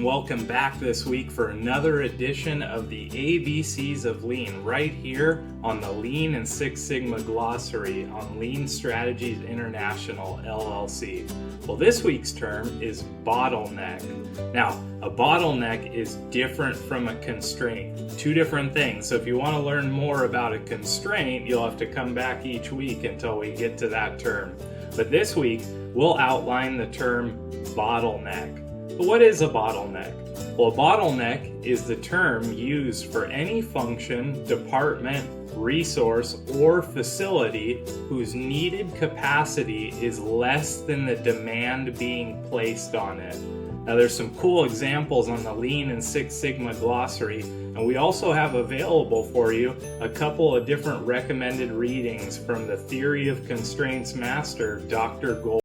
and welcome back this week for another edition of the ABCs of Lean right here on the Lean and Six Sigma Glossary on Lean Strategies International LLC. Well, this week's term is bottleneck. Now, a bottleneck is different from a constraint. Two different things. So if you want to learn more about a constraint, you'll have to come back each week until we get to that term. But this week, we'll outline the term bottleneck. But what is a bottleneck? Well, a bottleneck is the term used for any function, department, resource, or facility whose needed capacity is less than the demand being placed on it. Now, there's some cool examples on the Lean and Six Sigma glossary, and we also have available for you a couple of different recommended readings from the Theory of Constraints master, Dr. Gold.